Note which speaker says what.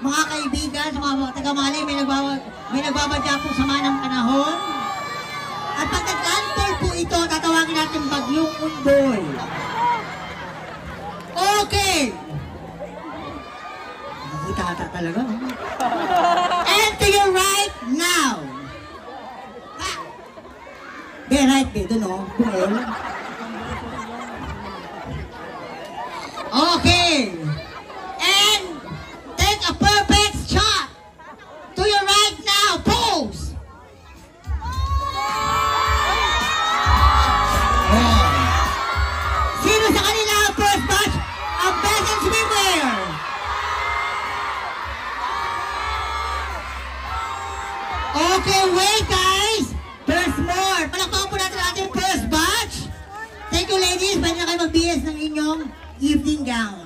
Speaker 1: mga kaibigan, sa mga taga-mali, may nagbabadya po sama ng panahon. At pag nag-landfall po ito, tatawagin natin Bagyong Undoy. Okay! Nakikita talaga. And to your right now. Ha! Be, right, be. Doon o. Bungol. Okay. And take a perfect shot. To your right now. Pose. Sino sa kanila ang first batch of best in swimwear? Okay, wait guys! There's more! Palakpakan po natin ang ating first batch! Thank you ladies! Pwede na kayo mag-BS ng inyong evening gown.